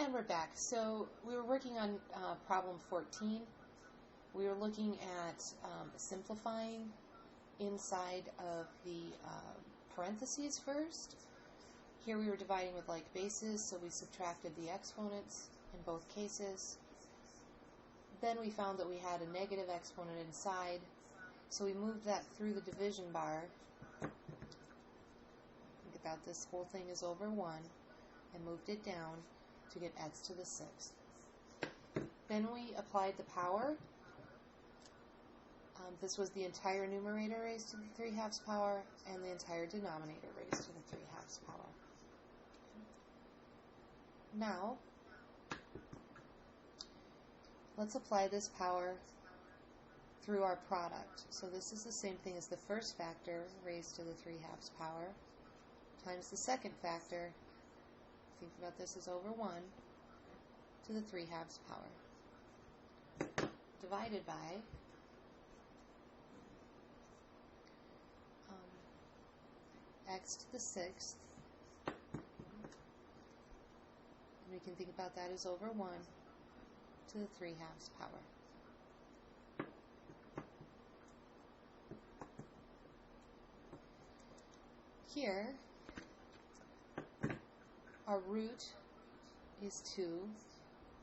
And we're back. So we were working on problem 14. We were looking at simplifying inside of the parentheses first. Here we were dividing with like bases, so we subtracted the exponents in both cases. Then we found that we had a negative exponent inside, so we moved that through the division bar. Think about this whole thing is over 1, and moved it down to get x to the 6th. Then we applied the power. This was the entire numerator raised to the 3/2 power and the entire denominator raised to the 3/2 power. Now, let's apply this power through our product. So this is the same thing as the first factor raised to the 3/2 power times the second factor. Think about this as over 1 to the 3/2 power. Divided by x to the 6th. And we can think about that as over 1 to the 3/2 power. Here, our root is 2,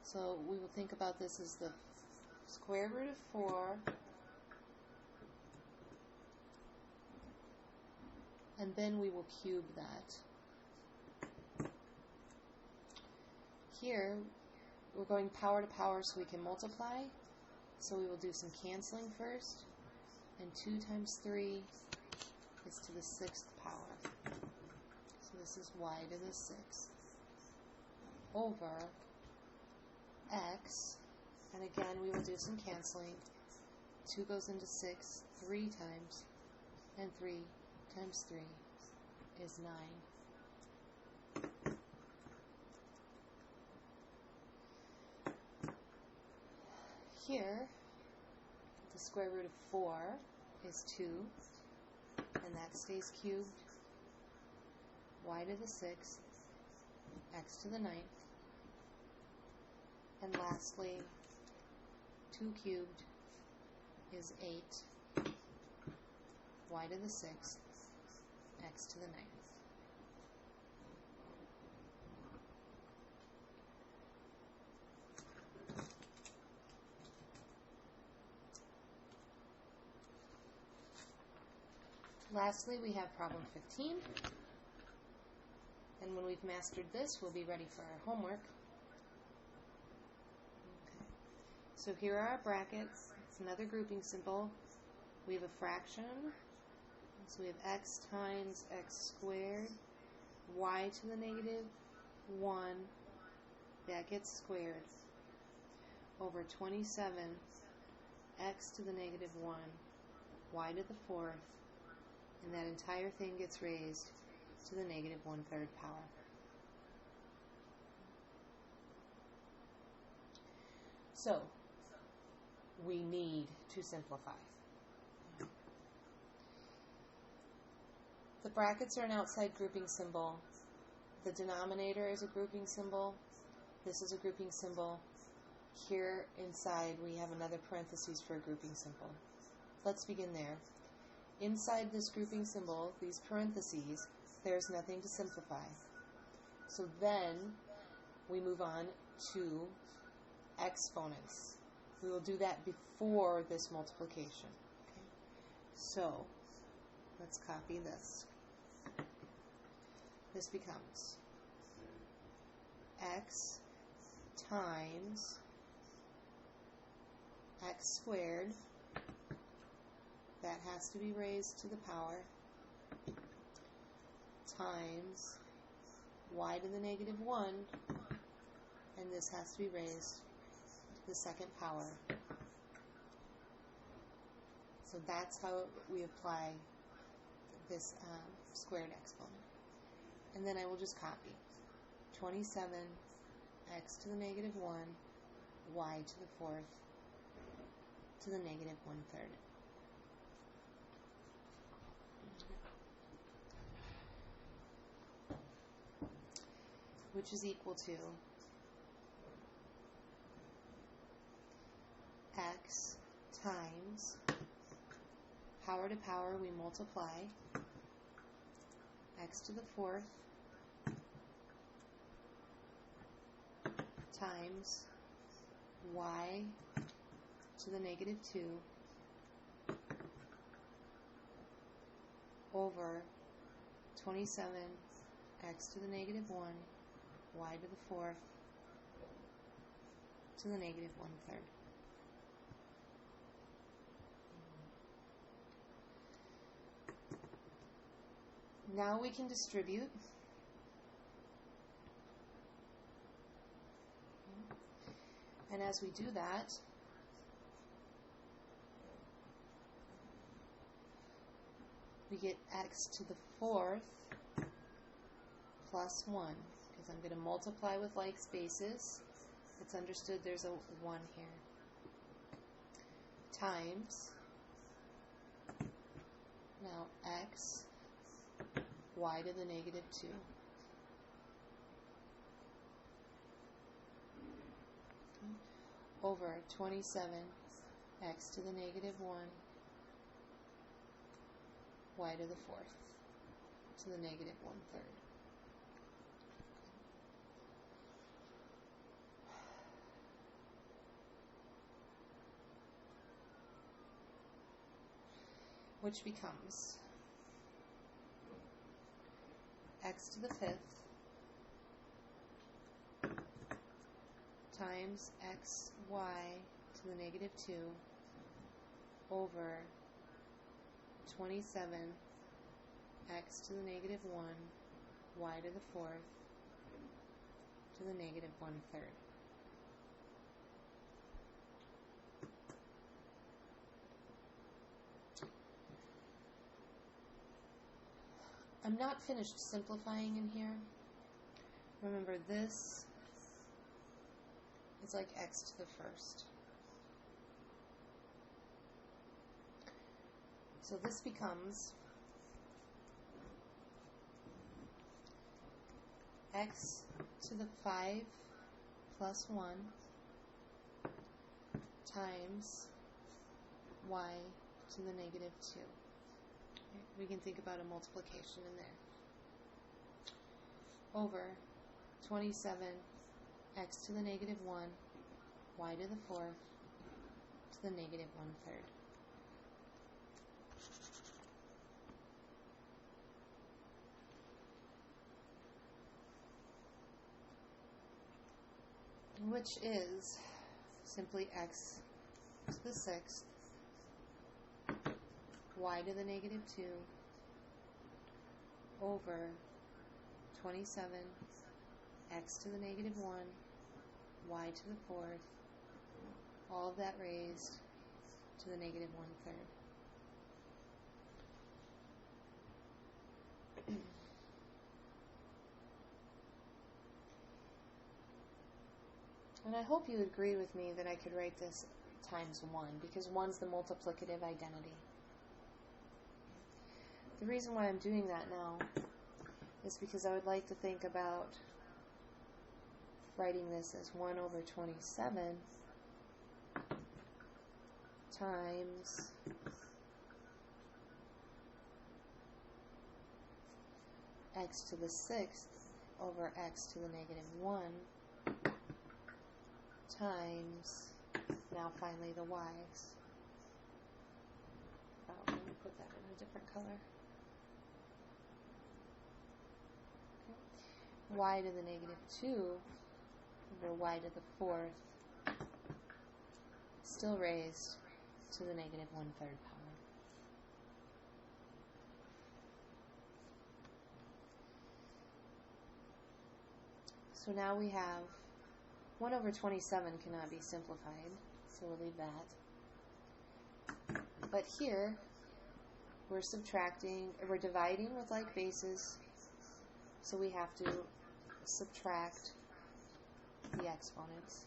so we will think about this as the square root of 4, and then we will cube that. Here, we're going power to power so we can multiply, so we will do some canceling first, and 2 times 3 is to the 6th power. So this is y to the 6th over x, and again we will do some canceling. 2 goes into 6 3 times, and 3 times 3 is 9. Here, the square root of 4 is 2, and that stays cubed. Y to the 6th, x to the 9th, and lastly, 2 cubed is 8, y to the 6th, x to the 9th. Lastly, we have problem 15. And when we've mastered this, we'll be ready for our homework. Okay. So here are our brackets. It's another grouping symbol. We have a fraction. So we have x times x squared, y to the negative 1, that gets squared, over 27, x to the negative 1, y to the 4th, and that entire thing gets raised to the negative 1/3 power. So, we need to simplify. The brackets are an outside grouping symbol. The denominator is a grouping symbol. This is a grouping symbol. Here inside we have another parentheses for a grouping symbol. Let's begin there. Inside this grouping symbol, these parentheses, there's nothing to simplify. So then we move on to exponents. We will do that before this multiplication. Okay? So let's copy this. This becomes x times x squared, that has to be raised to the power, times y to the negative 1, and this has to be raised to the 2nd power. So that's how we apply this squared exponent. And then I will just copy 27 x to the negative 1, y to the 4th, to the negative 1/3. Which is equal to power to power, we multiply. X to the fourth times y to the negative 2 over 27 x to the negative 1 y to the fourth to the negative 1/3. Now we can distribute. And as we do that, we get x to the fourth plus 1, because I'm going to multiply with like spaces. It's understood there's a 1 here. Times, now x, y to the negative 2. Over 27 x to the negative 1 y to the fourth to the negative 1/3. Which becomes x to the fifth times xy to the negative 2 over 27 x to the negative 1 y to the fourth to the negative 1/3. I'm not finished simplifying in here. Remember, this is like x to the first. So this becomes x to the 5 plus 1 times y to the negative 2. We can think about a multiplication in there. Over 27 x to the negative 1 y to the fourth to the negative 1/3. Which is simply x to the sixth y to the negative 2 over 27 x to the negative 1 y to the fourth, all of that raised to the negative 1/3. And I hope you agree with me that I could write this times 1, because 1's the multiplicative identity. The reason why I'm doing that now is because I would like to think about writing this as 1 over 27 times x to the sixth over x to the negative 1 times, now finally the y's. Oh, let me put that in a different color. Okay. Y to the negative 2 over y to the fourth, still raised to the negative 1/3 power. So now we have 1 over 27 cannot be simplified, so we'll leave that. But here, we're dividing with like bases, so we have to subtract the exponents.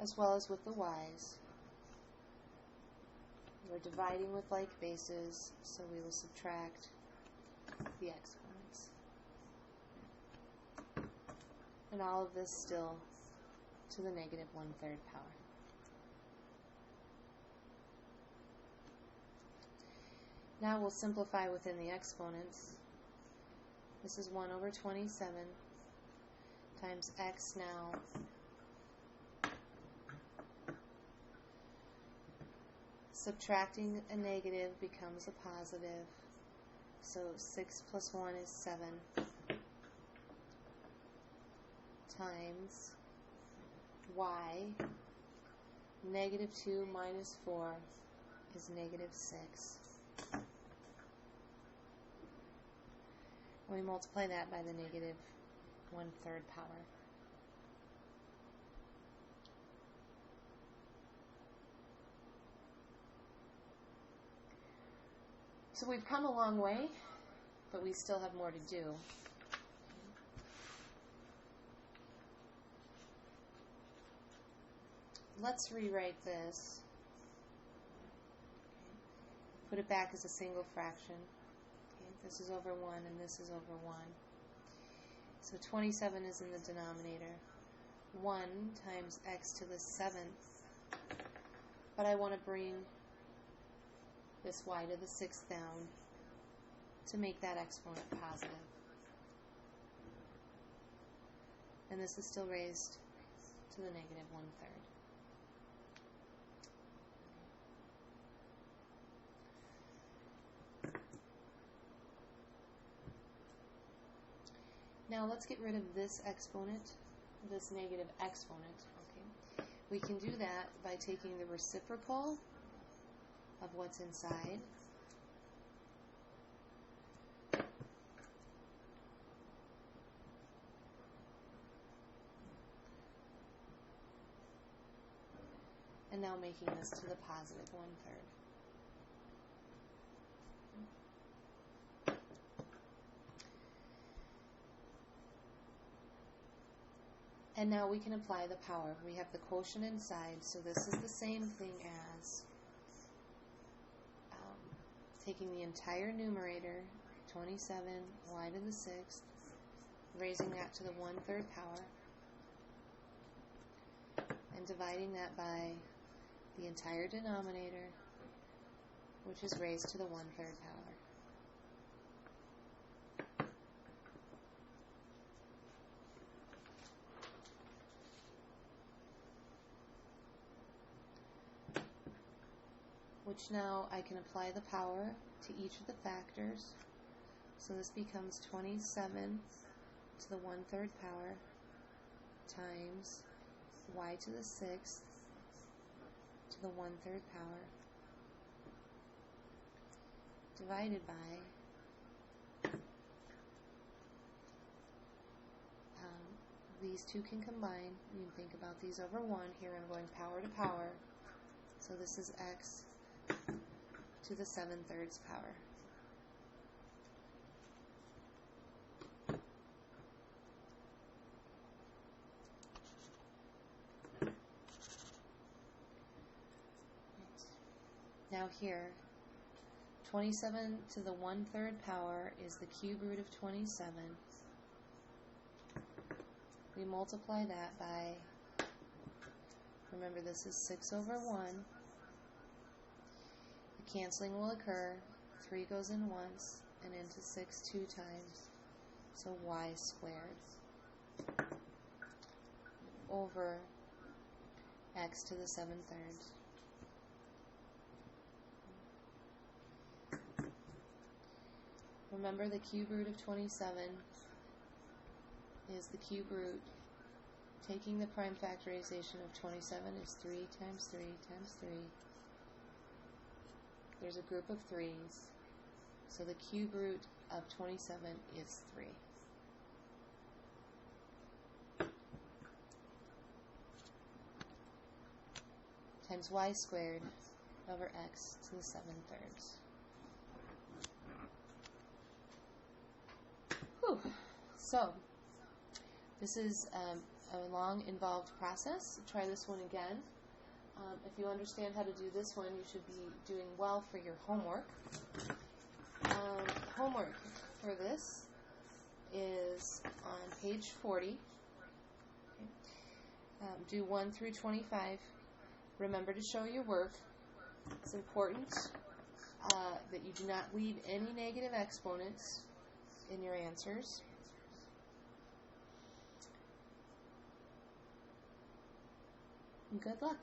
As well as with the y's. We're dividing with like bases, so we will subtract the exponents. And all of this still to the negative 1/3 power. Now we'll simplify within the exponents. This is 1 over 27 times x now. Subtracting a negative becomes a positive. So 6 plus 1 is 7 times y. Negative 2 minus 4 is negative 6. We multiply that by the negative 1/3 power. So we've come a long way, but we still have more to do. Let's rewrite this. Put it back as a single fraction. This is over 1 and this is over 1. So 27 is in the denominator. 1 times x to the 7th. But I want to bring this y to the 6th down to make that exponent positive. And this is still raised to the negative 1/3. Now let's get rid of this exponent, this negative exponent. Okay, we can do that by taking the reciprocal of what's inside. And now making this to the positive 1/3. And now we can apply the power. We have the quotient inside, so this is the same thing as taking the entire numerator, 27, y to the 6th, raising that to the 1/3 power, and dividing that by the entire denominator, which is raised to the 1/3 power. Which now I can apply the power to each of the factors. So this becomes 27 to the 1/3 power times y to the 6th to the 1/3 power divided by these two can combine. You can think about these over 1. Here I'm going power to power. So this is x to the 7/3 power. Now here, 27 to the 1/3 power is the cube root of 27. We multiply that by, remember this is 6 over 1. The canceling will occur. 3 goes in once and into 6 2 times. So y squared over x to the 7/3. Remember the cube root of 27 is the cube root. Taking the prime factorization of 27 is 3 times 3 times 3. There's a group of 3's. So the cube root of 27 is 3. Times y squared over x to the 7/3. So, this is a long, involved process. Try this one again. If you understand how to do this one, you should be doing well for your homework. Homework for this is on page 40. Okay. Do 1 through 25. Remember to show your work. It's important that you do not leave any negative exponents in your answers. Good luck.